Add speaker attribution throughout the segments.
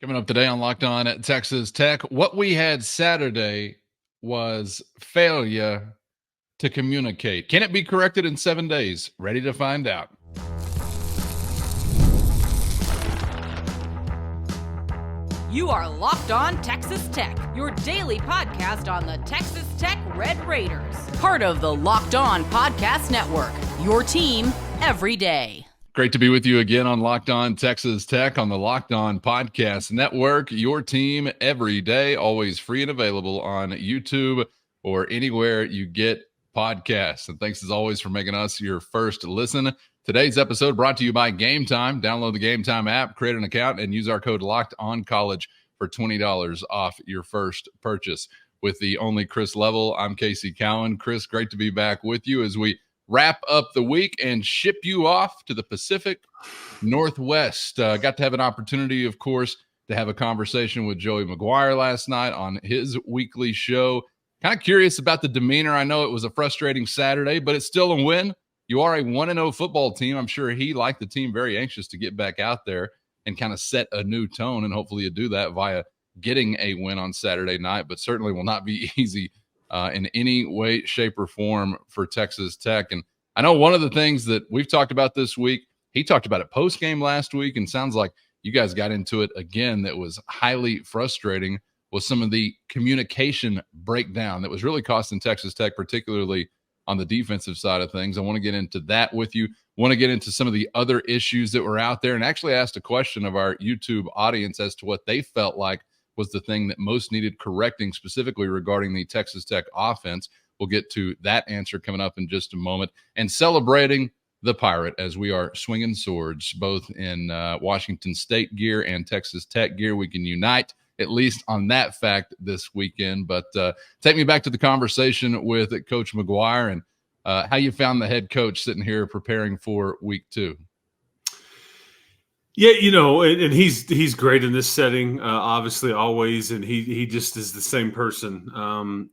Speaker 1: Coming up today on Locked On at Texas Tech, what we had Saturday was failure to communicate. Can it be corrected in 7 days? Ready to find out.
Speaker 2: You are Locked On Texas Tech, your daily podcast on the Texas Tech Red Raiders. Part of the Locked On Podcast Network, your team every day.
Speaker 1: Great to be with you again on Locked On Texas Tech on the Locked On Podcast Network, your team every day, always free and available on YouTube or anywhere you get podcasts. And thanks as always for making us your first listen. Today's episode brought to you by Gametime. Download the Gametime app, create an account, and use our code LOCKEDONCollege for $20 off your first purchase. With the only Chris Level, I'm Casey Cowan. Chris, great to be back with you as we wrap up the week and ship you off to the Pacific Northwest. Got to have an opportunity, of course, to have a conversation with Joey McGuire last night on his weekly show. Kind of curious about the demeanor. I know it was a frustrating Saturday, but it's still a win. You are a 1-0 football team. I'm sure he, like the team, very anxious to get back out there and kind of set a new tone, and hopefully you do that via getting a win on Saturday night, but certainly will not be easy in any way, shape, or form for Texas Tech. And I know one of the things that we've talked about this week, he talked about it post-game last week, and sounds like you guys got into it again, that was highly frustrating, was some of the communication breakdown that was really costing Texas Tech, particularly on the defensive side of things. I want to get into that with you. Want to get into some of the other issues that were out there, and actually asked a question of our YouTube audience as to what they felt like was the thing that most needed correcting, specifically regarding the Texas Tech offense. We'll get to that answer coming up in just a moment. And celebrating the Pirate as we are swinging swords, both in Washington State gear and Texas Tech gear. We can unite, at least on that fact, this weekend. But take me back to the conversation with Coach McGuire and how you found the head coach sitting here preparing for week 2.
Speaker 3: Yeah, and he's great in this setting, obviously, always, and he just is the same person.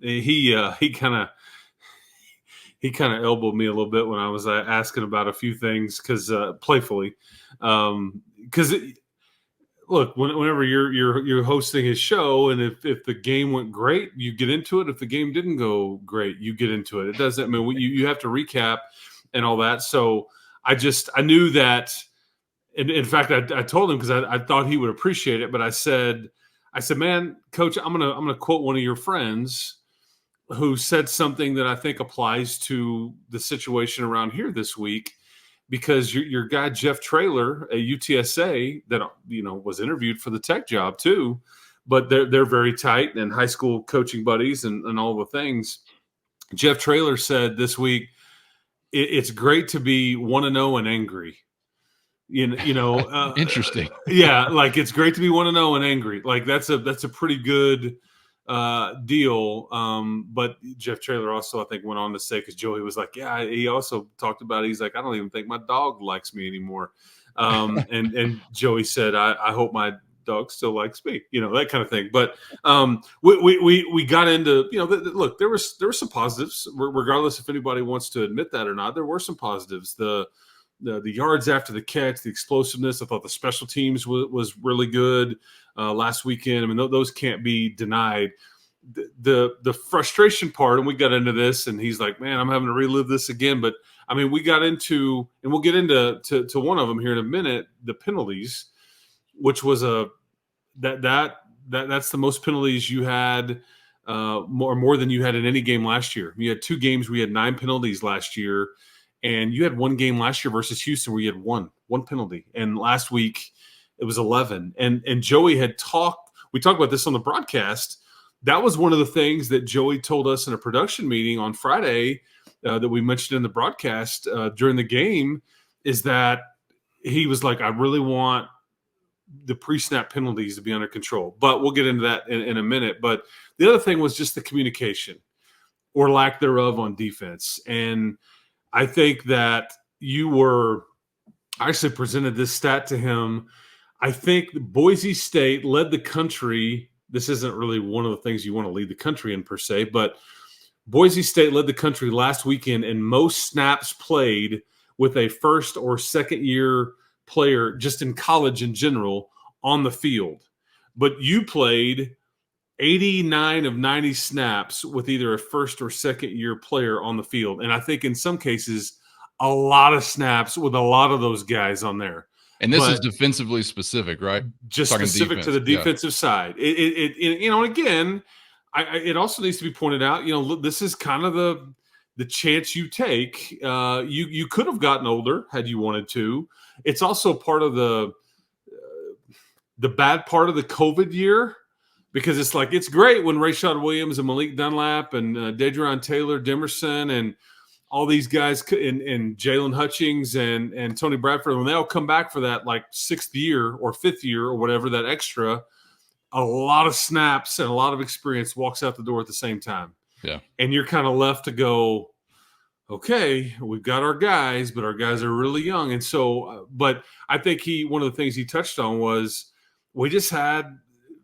Speaker 3: He kind of elbowed me a little bit when I was asking about a few things, because playfully, because look, whenever you're hosting his show, and if the game went great, you get into it. If the game didn't go great, you get into it. It doesn't. I mean, you have to recap and all that. So I knew that. In fact, I told him, because I thought he would appreciate it. But I said, man, Coach, I'm gonna quote one of your friends who said something that I think applies to the situation around here this week, because your guy Jeff Traylor at UTSA, that was interviewed for the Tech job too, but they're very tight and high school coaching buddies and all the things. Jeff Traylor said this week, it's great to be 1-0 and angry.
Speaker 1: Interesting.
Speaker 3: Yeah, like, it's great to be 1-0 and angry. Like, that's a pretty good deal. But Jeff Traylor also, I think, went on to say, because Joey was like, yeah, he also talked about it. He's like, I don't even think my dog likes me anymore. And Joey said, I hope my dog still likes me, that kind of thing. But we got into, look, there were some positives, regardless if anybody wants to admit that or not. There were some positives. The yards after the catch, the explosiveness. I thought the special teams was really good last weekend. I mean, those can't be denied. The frustration part, and we got into this, and he's like, man, I'm having to relive this again. But I mean, we got into, and we'll get into to one of them here in a minute, the penalties, which was that's the most penalties you had, more than you had in any game last year. You had 2 games. We had 9 penalties last year. And you had 1 game last year versus Houston where you had one penalty. And last week it was 11. And Joey we talked about this on the broadcast. That was one of the things that Joey told us in a production meeting on Friday that we mentioned in the broadcast during the game, is that he was like, I really want the pre-snap penalties to be under control. But we'll get into that in a minute. But the other thing was just the communication, or lack thereof, on defense. And I think that I actually presented this stat to him. I think Boise State led the country. This isn't really one of the things you want to lead the country in per se, but Boise State led the country last weekend in most snaps played with a first or second year player, just in college in general, on the field. but you played 89 of 90 snaps with either a first or second year player on the field. And I think in some cases, a lot of snaps with a lot of those guys on there.
Speaker 1: And this is defensively specific, right?
Speaker 3: Just
Speaker 1: Talking
Speaker 3: specific
Speaker 1: defense.
Speaker 3: to the defensive side. And again, it also needs to be pointed out, this is kind of the chance you take. You could have gotten older had you wanted to. It's also part of the bad part of the COVID year, because it's like, it's great when Rashad Williams and Malik Dunlap and Dedron Taylor, Demerson, and all these guys, and Jalen Hutchings and Tony Bradford, when they all come back for that like 6th year or 5th year or whatever, that extra, a lot of snaps and a lot of experience walks out the door at the same time.
Speaker 1: Yeah.
Speaker 3: And you're kind of left to go, okay, we've got our guys, but our guys are really young. And so, but I think one of the things he touched on was we just had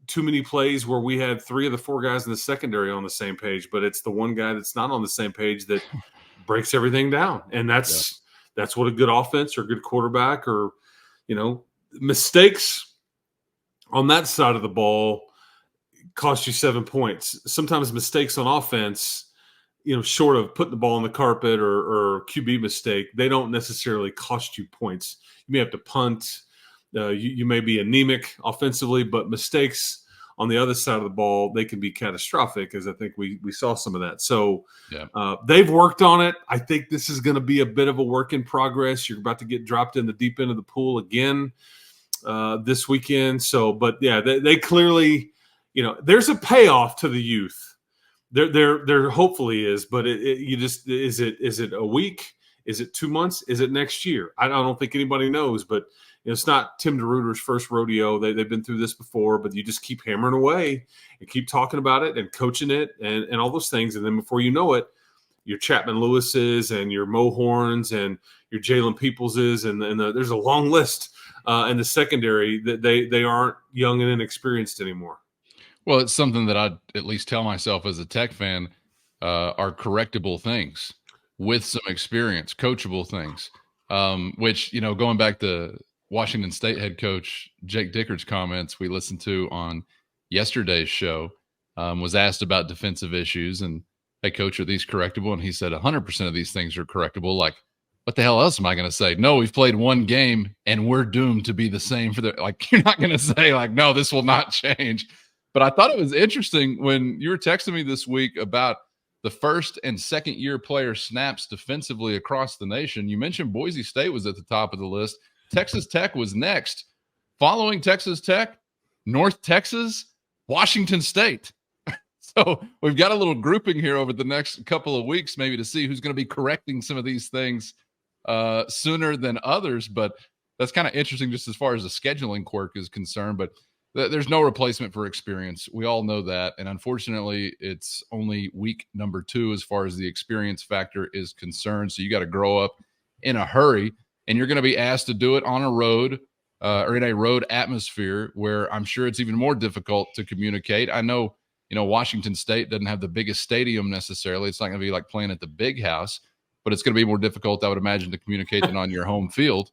Speaker 3: too many plays where we had 3 of the 4 guys in the secondary on the same page, but it's the one guy that's not on the same page that breaks everything down. And that's what a good offense or good quarterback or, mistakes on that side of the ball cost you 7 points. Sometimes mistakes on offense, short of putting the ball on the carpet or QB mistake, they don't necessarily cost you points. You may have to punt. You may be anemic offensively, but mistakes on the other side of the ball, they can be catastrophic, as I think we saw some of that. So they've worked on it. I think this is going to be a bit of a work in progress. You're about to get dropped in the deep end of the pool again this weekend. So, but yeah, they clearly, there's a payoff to the youth. There hopefully is, but is it a week? Is it 2 months? Is it next year? I don't think anybody knows, but it's not Tim DeRuyter's first rodeo. They've been through this before, but you just keep hammering away and keep talking about it and coaching it and all those things. And then before you know it, your Chapman Lewis's and your Mo Horns and your Jalen Peoples's and there's a long list in the secondary that they aren't young and inexperienced anymore.
Speaker 1: Well, it's something that I'd at least tell myself as a Tech fan are correctable things with some experience, coachable things, which, going back to Washington State head coach Jake Dickert's comments we listened to on yesterday's show, was asked about defensive issues and, hey, coach, are these correctable? And he said 100% of these things are correctable. Like, what the hell else am I going to say? No, we've played one game and we're doomed to be the same you're not going to say like, no, this will not change. But I thought it was interesting when you were texting me this week about the first and second year player snaps defensively across the nation. You mentioned Boise State was at the top of the list. Texas Tech was next. Following Texas Tech, North Texas, Washington State. So we've got a little grouping here over the next couple of weeks, maybe to see who's going to be correcting some of these things sooner than others. But that's kind of interesting just as far as the scheduling quirk is concerned. But there's no replacement for experience. We all know that. And unfortunately, it's only week number 2 as far as the experience factor is concerned. So you got to grow up in a hurry. And you're going to be asked to do it on a road or in a road atmosphere where I'm sure it's even more difficult to communicate. I know, Washington State doesn't have the biggest stadium necessarily. It's not going to be like playing at the Big House, but it's going to be more difficult, I would imagine, to communicate than on your home field.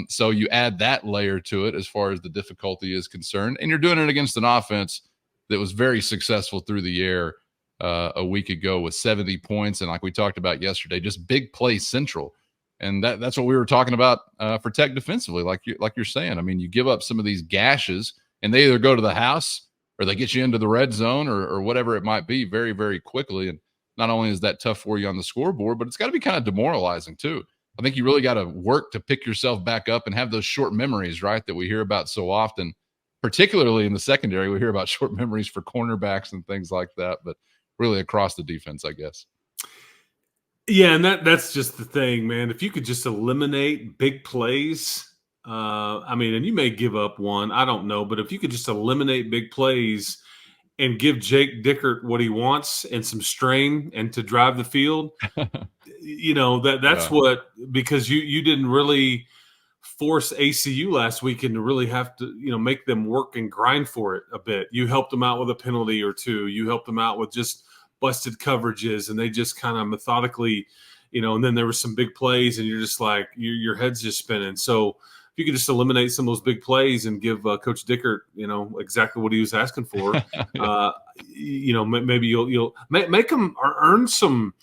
Speaker 1: So you add that layer to it as far as the difficulty is concerned. And you're doing it against an offense that was very successful through the air a week ago with 70 points. And like we talked about yesterday, just big play central. And that's what we were talking about for Tech defensively, like you're saying. I mean, you give up some of these gashes, and they either go to the house or they get you into the red zone or whatever it might be very, very quickly. And not only is that tough for you on the scoreboard, but it's got to be kind of demoralizing too. I think you really got to work to pick yourself back up and have those short memories, right, that we hear about so often, particularly in the secondary. We hear about short memories for cornerbacks and things like that, but really across the defense, I guess.
Speaker 3: Yeah, and that's just the thing, man. If you could just eliminate big plays, and you may give up one, I don't know, but if you could just eliminate big plays and give Jake Dickert what he wants and some strain and to drive the field, what, because you didn't really force ACU last weekend to really have to, make them work and grind for it a bit. You helped them out with a penalty or two. You helped them out with just busted coverages, and they just kind of methodically, and then there were some big plays, and you're just like, your head's just spinning. So if you could just eliminate some of those big plays and give Coach Dickert, exactly what he was asking for,
Speaker 1: Yeah.
Speaker 3: maybe you'll make him earn some,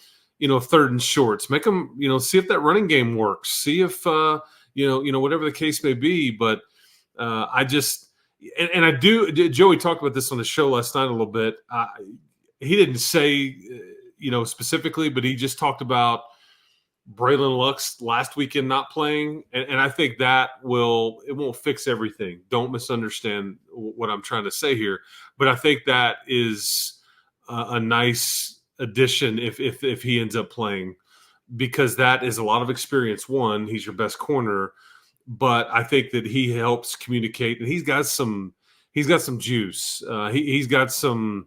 Speaker 3: third and shorts. Make him, see if that running game works. See if whatever the case may be. But I just and I do. Joey talked about this on the show last night a little bit. He didn't say specifically, but he just talked about Braylon Lux last weekend not playing, and I think it won't fix everything. Don't misunderstand what I'm trying to say here, but I think that is a nice addition if he ends up playing, because that is a lot of experience. One, he's your best corner, but I think that he helps communicate, and he's got some juice. He's got some.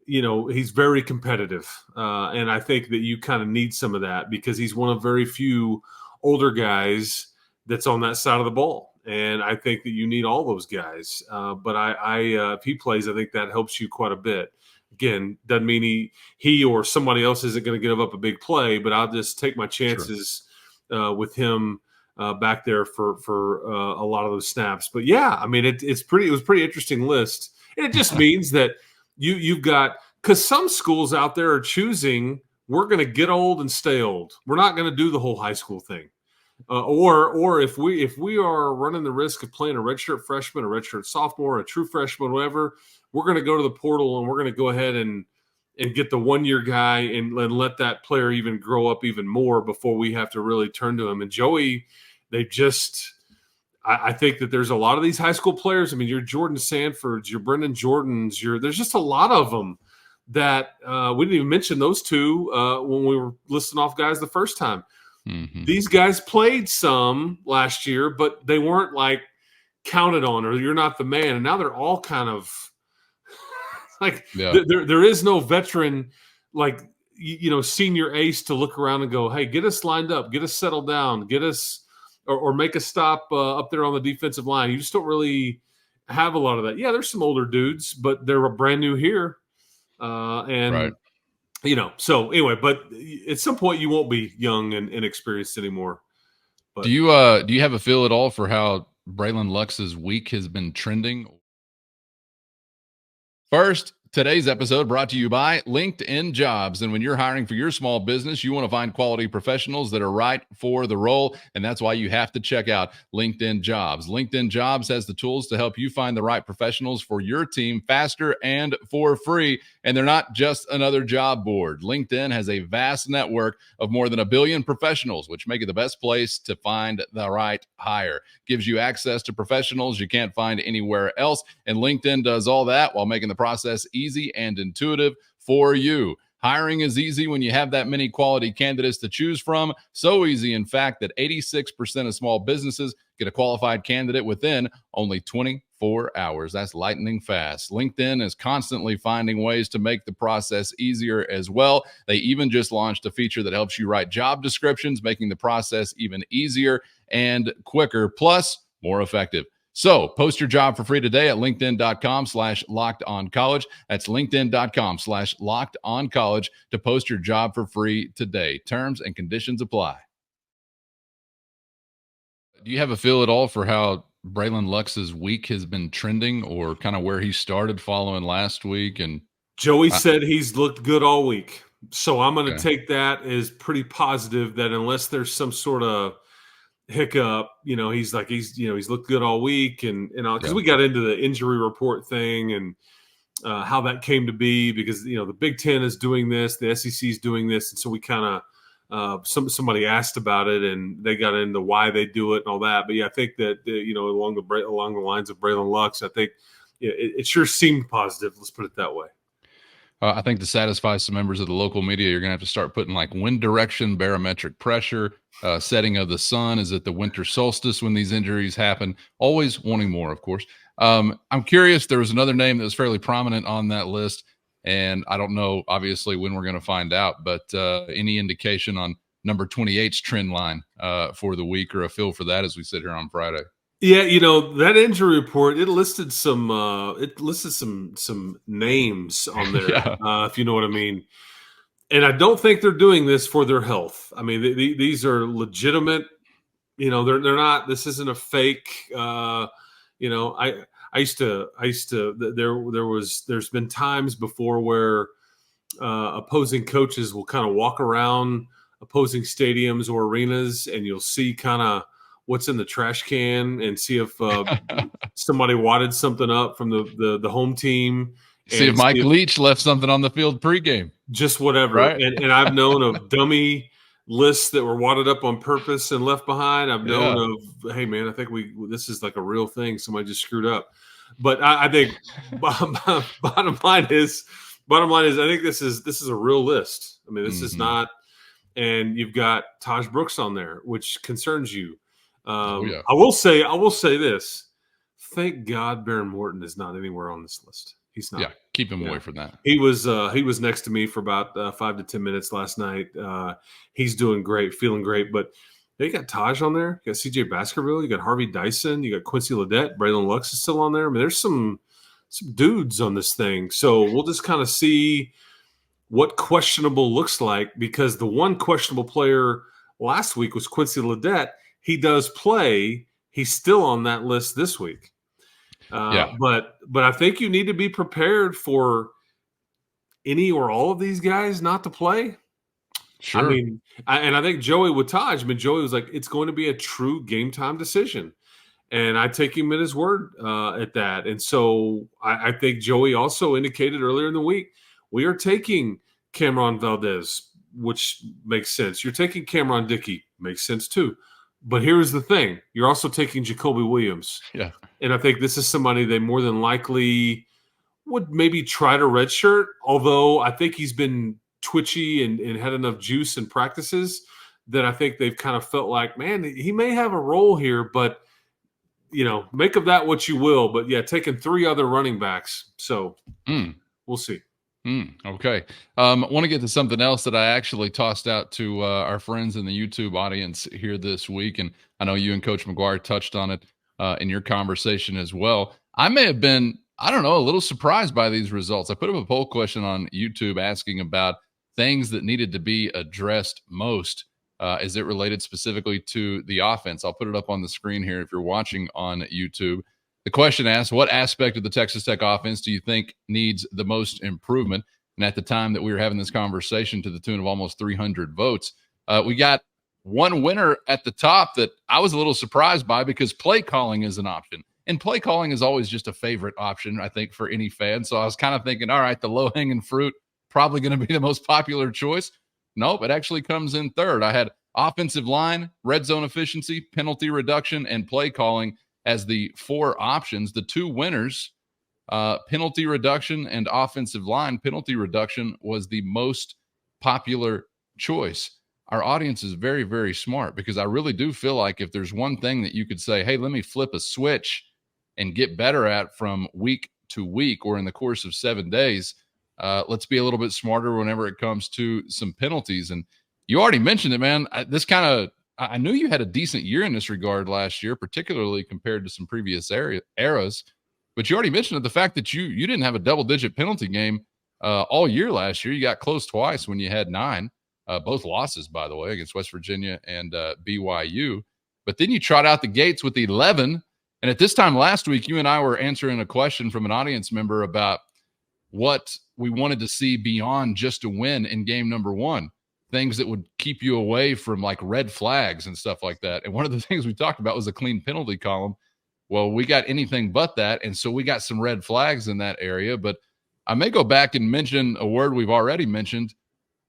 Speaker 3: He's very competitive. And I think that you kind of need some of that, because he's one of very few older guys that's on that side of the ball. And I think that you need all those guys. But if he plays, I think that helps you quite a bit. Again, doesn't mean he or somebody else isn't going to give up a big play, but I'll just take my chances with him back there for a lot of those snaps. But yeah, I mean, it was pretty interesting list. And it just means that you've got, because some schools out there are choosing, we're going to get old and stay old. We're not going to do the whole high school thing. Or if we are running the risk of playing a redshirt freshman, a redshirt sophomore, a true freshman, whatever, we're going to go to the portal and we're going to go ahead and get the 1 year guy and let that player even grow up even more before we have to really turn to him. And Joey, I think that there's a lot of these high school players. I mean, your Jordan Sanfords, your Brendan Jordans, there's just a lot of them that we didn't even mention those two when we were listing off guys the first time.
Speaker 1: Mm-hmm.
Speaker 3: These guys played some last year, but they weren't like counted on, or you're not the man. And now they're all kind of like there is no veteran like senior ace to look around and go, hey, get us lined up, get us settled down, get us. Or make a stop up there on the defensive line. You just don't really have a lot of that. Yeah, there's some older dudes, but they're brand new here. So anyway, but at some point you won't be young and inexperienced anymore. But
Speaker 1: do you have a feel at all for how Braylon Lux's week has been trending? First, today's episode brought to you by LinkedIn Jobs. And when you're hiring for your small business, you want to find quality professionals that are right for the role. And that's why you have to check out LinkedIn Jobs. LinkedIn Jobs has the tools to help you find the right professionals for your team faster and for free. And they're not just another job board. LinkedIn has a vast network of more than 1 billion professionals, which make it the best place to find the right hire. Gives you access to professionals you can't find anywhere else. And LinkedIn does all that while making the process easy and intuitive for you. Hiring is easy when you have that many quality candidates to choose from. So easy, in fact, that 86% of small businesses get a qualified candidate within only 24 hours. That's lightning fast. LinkedIn is constantly finding ways to make the process easier as well. They even just launched a feature that helps you write job descriptions, making the process even easier and quicker, plus more effective. So post your job for free today at linkedin.com/lockedoncollege. That's linkedin.com/lockedoncollege to post your job for free today. Terms and conditions apply. Do you have a feel at all for how Braylon Lux's week has been trending, or kind of where he started following last week? And
Speaker 3: Joey said he's looked good all week. So I'm going to take that as pretty positive, that unless there's some sort of hiccup, he's looked good all week, and because we got into the injury report thing and how that came to be, because the Big Ten is doing this, the SEC is doing this, and so we kind of somebody asked about it, and they got into why they do it and all that. But yeah, I think that along the lines of Braylon Lux, I think it sure seemed positive. Let's put it that way.
Speaker 1: I think to satisfy some members of the local media, you're going to have to start putting like wind direction, barometric pressure, setting of the sun. Is it the winter solstice when these injuries happen? Always wanting more, of course. I'm curious. There was another name that was fairly prominent on that list, and I don't know, obviously, when we're going to find out, but any indication on number 28's trend line for the week, or a feel for that as we sit here on Friday?
Speaker 3: Yeah, that injury report, it listed some names on there, if you know what I mean. And I don't think they're doing this for their health. I mean, these are legitimate they're not. This isn't a fake. I used to. There's been times before where opposing coaches will kind of walk around opposing stadiums or arenas, and you'll see kind of what's in the trash can and see if somebody wadded something up from the home team.
Speaker 1: See if Mike Leach left something on the field pregame.
Speaker 3: Just whatever.
Speaker 1: Right?
Speaker 3: And I've known of dummy lists that were wadded up on purpose and left behind. I've known of, hey man, I think this is like a real thing. Somebody just screwed up. But I think bottom line is I think this is a real list. I mean, this is not, and you've got Taj Brooks on there, which concerns you. I will say this. Thank God Baron Morton is not anywhere on this list. He's not.
Speaker 1: Yeah, keep him away from that.
Speaker 3: He was next to me for about 5 to 10 minutes last night. He's doing great, feeling great. But you got Taj on there. You got CJ Baskerville. You got Harvey Dyson. You got Quincy Ledet. Braylon Lux is still on there. I mean, there's some dudes on this thing. So we'll just kind of see what questionable looks like, because the one questionable player last week was Quincy Ledet. He does play. He's still on that list this week. But I think you need to be prepared for any or all of these guys not to play.
Speaker 1: Sure.
Speaker 3: I mean, I think Joey with Taj, Joey was like, it's going to be a true game time decision. And I take him at his word at that. And so I think Joey also indicated earlier in the week, we are taking Cameron Valdez, which makes sense. You're taking Cameron Dickey, makes sense too. But here's the thing. You're also taking Jacoby Williams.
Speaker 1: Yeah.
Speaker 3: And I think this is somebody they more than likely would maybe try to redshirt, although I think he's been twitchy and had enough juice in practices that I think they've kind of felt like, man, he may have a role here, but, make of that what you will. But, yeah, taking 3 other running backs. So we'll see.
Speaker 1: Okay. I want to get to something else that I actually tossed out to our friends in the YouTube audience here this week. And I know you and Coach McGuire touched on it in your conversation as well. I may have been, a little surprised by these results. I put up a poll question on YouTube asking about things that needed to be addressed most as it related specifically to the offense. I'll put it up on the screen here if you're watching on YouTube. The question asks, what aspect of the Texas Tech offense do you think needs the most improvement? And at the time that we were having this conversation, to the tune of almost 300 votes, we got one winner at the top that I was a little surprised by, because play calling is an option. And play calling is always just a favorite option, I think, for any fan. So I was kind of thinking, all right, the low-hanging fruit, probably going to be the most popular choice. Nope, it actually comes in third. I had offensive line, red zone efficiency, penalty reduction, and play calling as the 4 options. The 2 winners, penalty reduction and offensive line. Penalty reduction was the most popular choice. Our audience is very, very smart, because I really do feel like if there's one thing that you could say, hey, let me flip a switch and get better at from week to week or in the course of 7 days, let's be a little bit smarter whenever it comes to some penalties. And you already mentioned it, man. I knew you had a decent year in this regard last year, particularly compared to some previous eras. But you already mentioned the fact that you didn't have a double-digit penalty game all year last year. You got close twice when you had 9, both losses, by the way, against West Virginia and BYU. But then you trot out the gates with 11. And at this time last week, you and I were answering a question from an audience member about what we wanted to see beyond just a win in game number 1. Things that would keep you away from like red flags and stuff like that. And one of the things we talked about was a clean penalty column. Well, we got anything but that. And so we got some red flags in that area. But I may go back and mention a word we've already mentioned,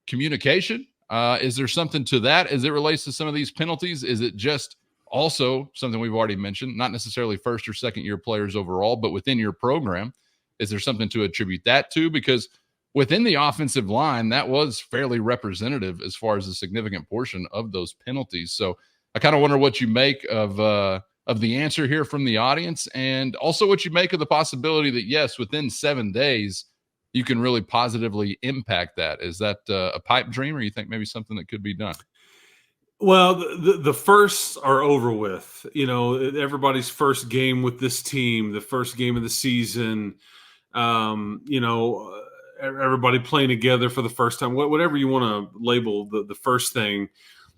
Speaker 1: communication. Is there something to that as it relates to some of these penalties? Is it just also something we've already mentioned, not necessarily first or second year players overall, but within your program? Is there something to attribute that to? Because within the offensive line, that was fairly representative as far as a significant portion of those penalties. So I kind of wonder what you make of the answer here from the audience, and also what you make of the possibility that, yes, within 7 days, you can really positively impact that. Is that a pipe dream, or you think maybe something that could be done?
Speaker 3: Well, the firsts are over with. Everybody's first game with this team, the first game of the season, everybody playing together for the first time, whatever you want to label the first thing,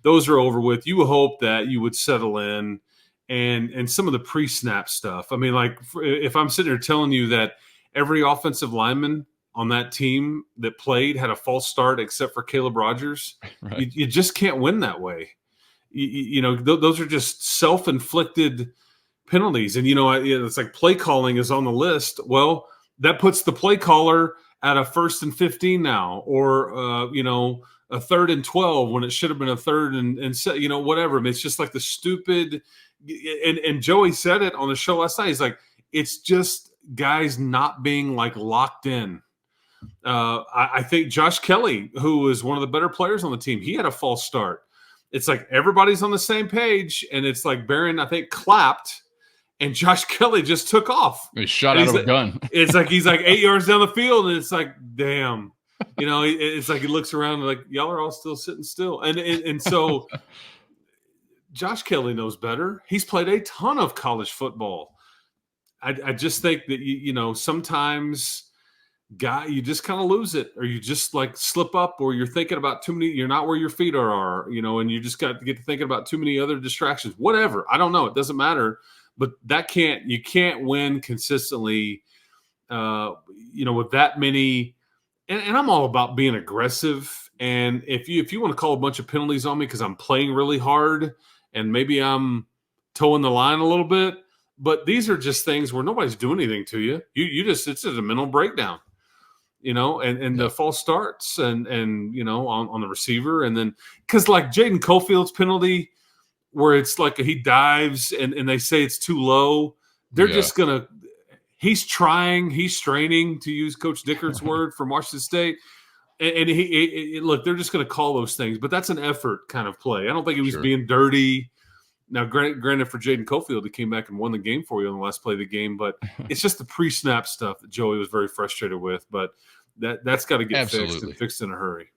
Speaker 3: those are over with. You hope that you would settle in and some of the pre-snap stuff. I mean, like if I'm sitting here telling you that every offensive lineman on that team that played had a false start except for Caleb Rogers,
Speaker 1: Right.
Speaker 3: you just can't win that way. Those are just self-inflicted penalties. And, it's like play calling is on the list. Well, that puts the play caller at a 1st and 15 now, or, a 3rd and 12 when it should have been a 3rd and whatever. I mean, it's just like the stupid. And Joey said it on the show last night. He's like, it's just guys not being like locked in. I think Josh Kelly, who is one of the better players on the team, he had a false start. It's like everybody's on the same page, and it's like Barron, I think, clapped, and Josh Kelly just took off.
Speaker 1: He shot out of a gun.
Speaker 3: It's like he's like 8 yards down the field, and it's like, damn. It's like he looks around and like, y'all are all still sitting still. And so Josh Kelly knows better. He's played a ton of college football. I just think that, sometimes you just kind of lose it, or you just like slip up, or you're thinking about too many, you're not where your feet are, and you just got to get to thinking about too many other distractions, whatever. I don't know. It doesn't matter, but you can't win consistently, with that many. And I'm all about being aggressive. And if you want to call a bunch of penalties on me because I'm playing really hard and maybe I'm towing the line a little bit, but these are just things where nobody's doing anything to you. It's just a mental breakdown, and the false starts and on the receiver. And then because like Jaden Cofield's penalty where it's like he dives and they say it's too low, they're just going to. He's straining, to use Coach Dickert's word from Washington State. And look, they're just going to call those things, but that's an effort kind of play. I don't think he was being dirty. Now, granted for Jaden Cofield, he came back and won the game for you on the last play of the game, but it's just the pre-snap stuff that Joey was very frustrated with. But that's got to get fixed and fixed in a hurry.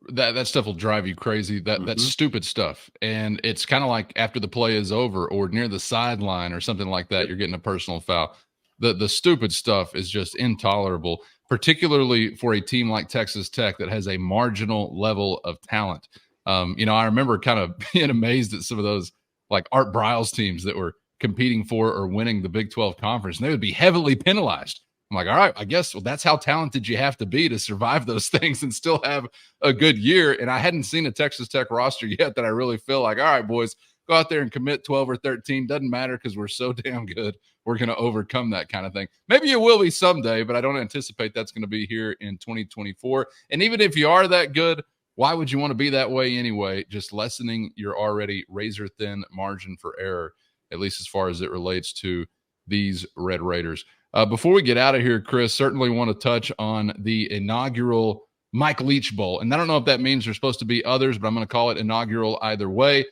Speaker 1: That stuff will drive you crazy. That's stupid stuff. And it's kind of like after the play is over or near the sideline or something like that, you're getting a personal foul. The stupid stuff is just intolerable, particularly for a team like Texas Tech that has a marginal level of talent. I remember kind of being amazed at some of those like Art Briles teams that were competing for or winning the Big 12 conference, and they would be heavily penalized. I'm like, all right, I guess that's how talented you have to be to survive those things and still have a good year. And I hadn't seen a Texas Tech roster yet that I really feel like, all right, boys, go out there and commit 12 or 13. Doesn't matter because we're so damn good. We're going to overcome that kind of thing. Maybe it will be someday, but I don't anticipate that's going to be here in 2024. And even if you are that good, why would you want to be that way anyway? Just lessening your already razor-thin margin for error, at least as far as it relates to these Red Raiders. Before we get out of here, Chris, certainly want to touch on the inaugural Mike Leach Bowl. And I don't know if that means there's supposed to be others, but I'm going to call it inaugural either way.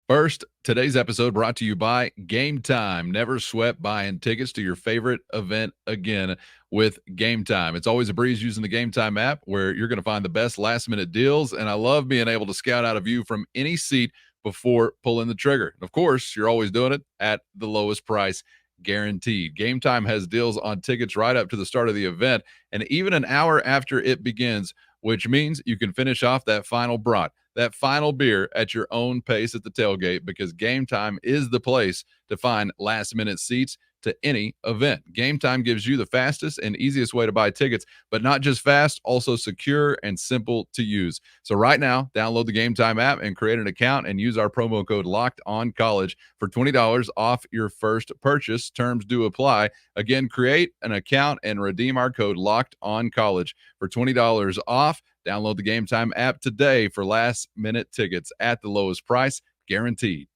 Speaker 1: First, today's episode brought to you by Gametime. Never sweat buying tickets to your favorite event again with Gametime. It's always a breeze using the Gametime app where you're going to find the best last-minute deals, and I love being able to scout out a view from any seat before pulling the trigger. Of course, you're always doing it at the lowest price guaranteed. Gametime has deals on tickets right up to the start of the event and even an hour after it begins, which means you can finish off that final brat, that final beer at your own pace at the tailgate, because Gametime is the place to find last-minute seats to any event. Gametime gives you the fastest and easiest way to buy tickets, but not just fast, also secure and simple to use. So right now, download the Gametime app and create an account and use our promo code LOCKEDONCollege for $20 off your first purchase. Terms do apply. Again, create an account and redeem our code LOCKEDONCollege for $20 off. Download the Gametime app today for last-minute tickets at the lowest price, guaranteed.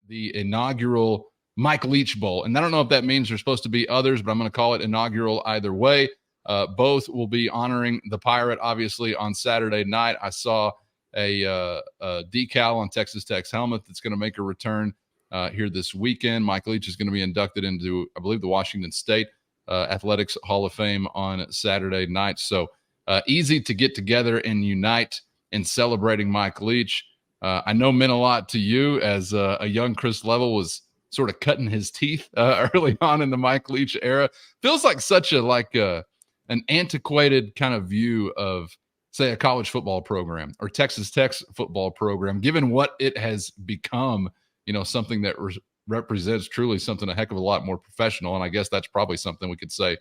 Speaker 1: The inaugural Mike Leach Bowl. And I don't know if that means there's supposed to be others, but I'm going to call it inaugural either way. Both will be honoring the Pirate, obviously, on Saturday night. I saw a decal on Texas Tech's helmet that's going to make a return here this weekend. Mike Leach is going to be inducted into, I believe, the Washington State Athletics Hall of Fame on Saturday night. So easy to get together and unite in celebrating Mike Leach. I know meant a lot to you as a young Chris Level was sort of cutting his teeth early on in the Mike Leach era. Feels like such a an antiquated kind of view of, say, a college football program or Texas Tech's football program, given what it has become, something that represents truly something a heck of a lot more professional. And I guess that's probably something we could say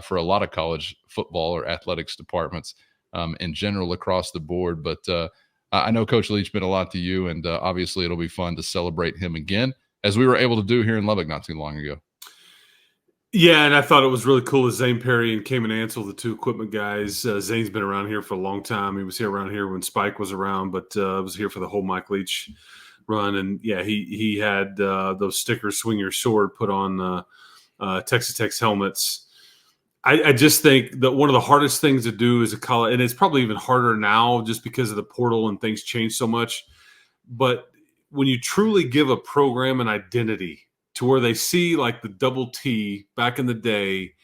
Speaker 1: for a lot of college football or athletics departments in general across the board. But I know Coach Leach meant a lot to you, and obviously it'll be fun to celebrate him again, as we were able to do here in Lubbock not too long ago.
Speaker 3: Yeah, and I thought it was really cool that Zane Perry and Cayman Ansel, the two equipment guys. Zane's been around here for a long time. He was here around here when Spike was around, but was here for the whole Mike Leach run. And yeah, he had those stickers, "Swing Your Sword," put on Texas Tech's helmets. I just think that one of the hardest things to do as a college, and it's probably even harder now just because of the portal and things change so much. But when you truly give a program an identity to where they see like the double T back in the day,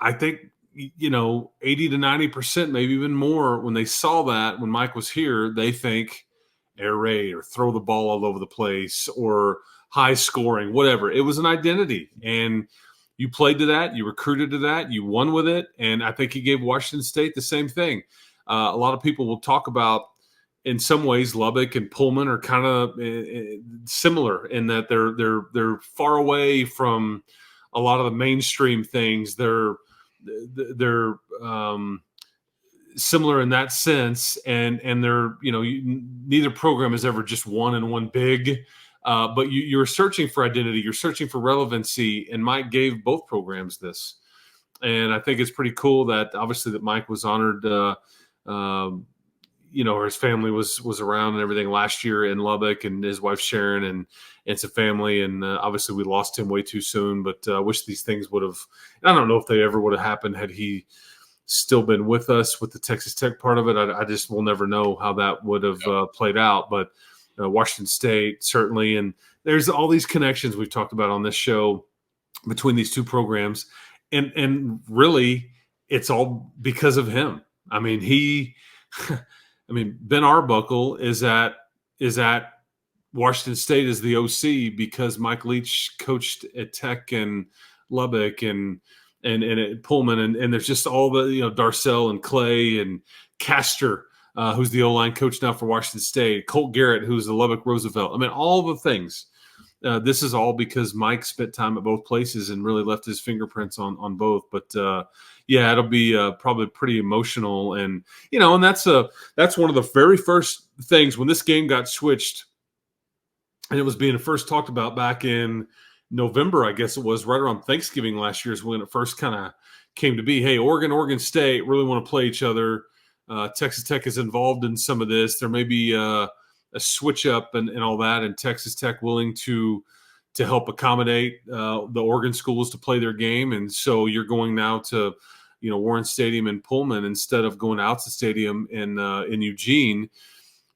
Speaker 3: I think, 80 to 90%, maybe even more, when they saw that when Mike was here, they think air raid or throw the ball all over the place or high scoring, whatever. It was an identity. And you played to that, you recruited to that, you won with it. And I think he gave Washington State the same thing. A lot of people will talk about, in some ways, Lubbock and Pullman are kind of similar in that they're far away from a lot of the mainstream things. They're similar in that sense, and they're neither program has ever just won in one big. But you're searching for identity, you're searching for relevancy, and Mike gave both programs this. And I think it's pretty cool that obviously that Mike was honored. His family was around and everything last year in Lubbock, and his wife Sharon, and it's a family. And obviously we lost him way too soon, but I wish these things would have, I don't know if they ever would have happened had he still been with us with the Texas Tech part of it. I just will never know how that would have played out, but Washington State certainly. And there's all these connections we've talked about on this show between these two programs. And really it's all because of him. I mean, Ben Arbuckle is at Washington State as the OC because Mike Leach coached at Tech and Lubbock and at Pullman, and there's just all the Darcel and Clay and Castor, who's the O-line coach now for Washington State, Colt Garrett, who's the Lubbock Roosevelt. I mean, all the things. This is all because Mike spent time at both places and really left his fingerprints on both. But yeah, it'll be probably pretty emotional, and and that's one of the very first things when this game got switched, and it was being first talked about back in November, I guess it was right around Thanksgiving last year is when it first kind of came to be. Hey, Oregon State really want to play each other. Texas Tech is involved in some of this. There may be a switch up and all that, and Texas Tech willing to help accommodate the Oregon schools to play their game. And so you're going now to Warren Stadium in Pullman instead of going out to Stadium in Eugene.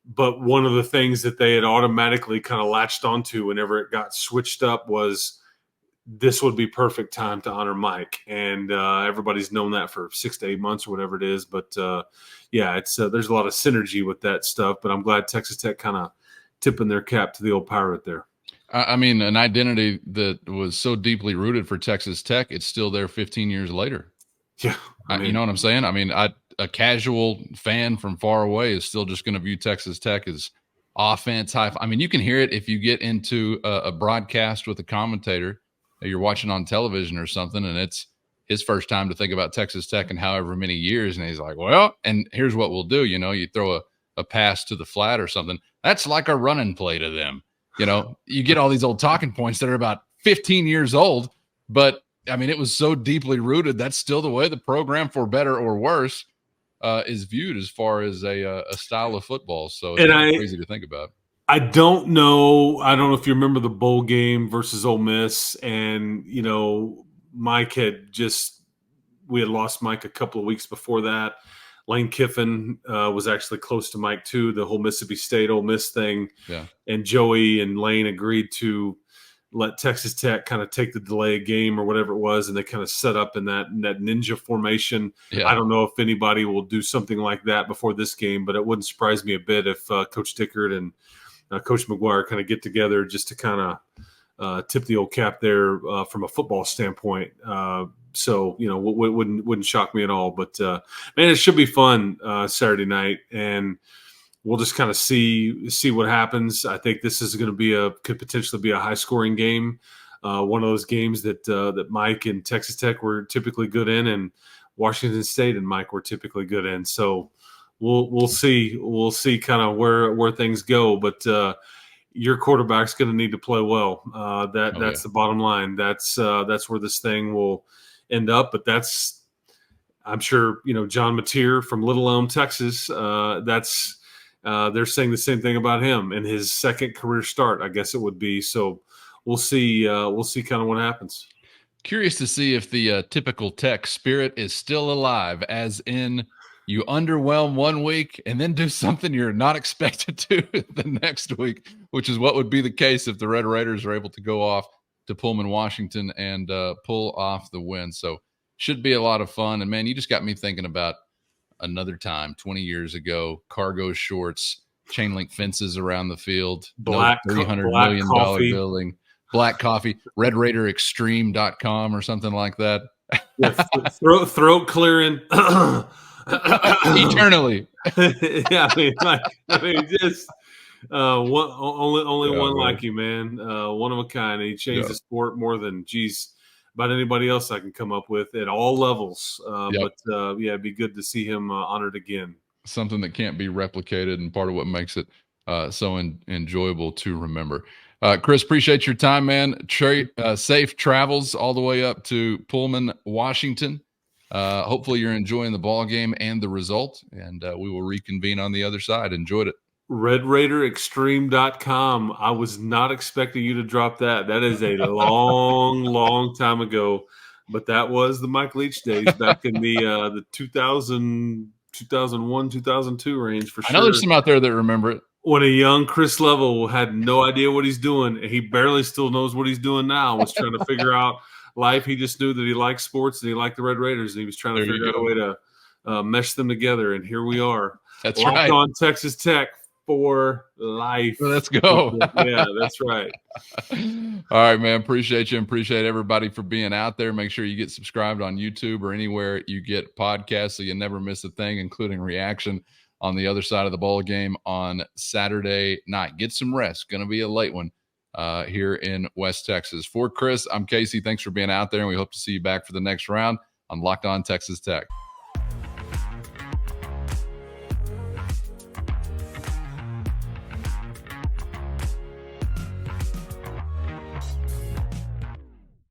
Speaker 3: But one of the things that they had automatically kind of latched onto whenever it got switched up was this would be perfect time to honor Mike. And everybody's known that for 6 to 8 months or whatever it is. But yeah, it's there's a lot of synergy with that stuff. But I'm glad Texas Tech kind of tipping their cap to the old pirate there.
Speaker 1: I mean, an identity that was so deeply rooted for Texas Tech, it's still there 15 years later.
Speaker 3: Yeah.
Speaker 1: You know what I'm saying? I mean, a casual fan from far away is still just going to view Texas Tech as offense. I mean, you can hear it if you get into a broadcast with a commentator that you're watching on television or something, and it's his first time to think about Texas Tech in however many years. And he's like, well, and here's what we'll do. You throw a pass to the flat or something. That's like a running play to them. You get all these old talking points that are about 15 years old, but I mean, it was so deeply rooted. That's still the way the program, for better or worse, is viewed as far as a style of football. So it's crazy to think about.
Speaker 3: I don't know if you remember the bowl game versus Ole Miss, and Mike we had lost Mike a couple of weeks before that. Lane Kiffin was actually close to Mike too, the whole Mississippi State Ole Miss thing. Yeah. And Joey and Lane agreed to let Texas Tech kind of take the delay game or whatever it was, and they kind of set up in that ninja formation. Yeah. I don't know if anybody will do something like that before this game, but it wouldn't surprise me a bit if Coach Dickert and Coach McGuire kind of get together just to kind tip the old cap there from a football standpoint. So wouldn't shock me at all. But man, it should be fun Saturday night, and we'll just kind of see what happens. I think this is going to could potentially be a high scoring game. One of those games that Mike and Texas Tech were typically good in, and Washington State and Mike were typically good in. So we'll see kind of where things go. But your quarterback's going to need to play well. That's the bottom line. That's where this thing will end up. But I'm sure John Mateer from Little Elm, Texas. They're saying the same thing about him in his second career start, I guess it would be. So we'll see kind of what happens.
Speaker 1: Curious to see if the typical Tech spirit is still alive, as in you underwhelm one week and then do something you're not expected to the next week, which is what would be the case if the Red Raiders are able to go off to Pullman, Washington, and pull off the win. So should be a lot of fun. And man, you just got me thinking about another time 20 years ago, cargo shorts, chain link fences around the field, $300 million building, black coffee, RedRaiderExtreme.com or something like that.
Speaker 3: Yeah, throat clearing
Speaker 1: eternally.
Speaker 3: Yeah, just only one like you, man. One of a kind. He changed the sport more than about anybody else I can come up with at all levels. But it'd be good to see him honored again.
Speaker 1: Something that can't be replicated, and part of what makes it so enjoyable to remember. Chris, appreciate your time, man. Safe travels all the way up to Pullman, Washington. Hopefully you're enjoying the ball game and the result, and we will reconvene on the other side. Enjoyed it.
Speaker 3: RedRaiderExtreme.com. I was not expecting you to drop that. That is a long time ago, but that was the Mike Leach days back in the 2001, 2002 range for sure.
Speaker 1: I know there's some out there that remember it.
Speaker 3: When a young Chris Level had no idea what he's doing, he barely still knows what he's doing now, was trying to figure out life. He just knew that he liked sports and he liked the Red Raiders, and he was trying to figure out a way to mesh them together. And here we are.
Speaker 1: That's
Speaker 3: Locked
Speaker 1: right.
Speaker 3: on Texas Tech for life.
Speaker 1: Let's go.
Speaker 3: Yeah, that's right.
Speaker 1: All right, man. Appreciate you. Appreciate everybody for being out there. Make sure you get subscribed on YouTube or anywhere you get podcasts so you never miss a thing, including reaction on the other side of the ball game on Saturday night. Get some rest. Going to be a late one here in West Texas. For Chris, I'm Casey. Thanks for being out there, and we hope to see you back for the next round on Locked On Texas Tech.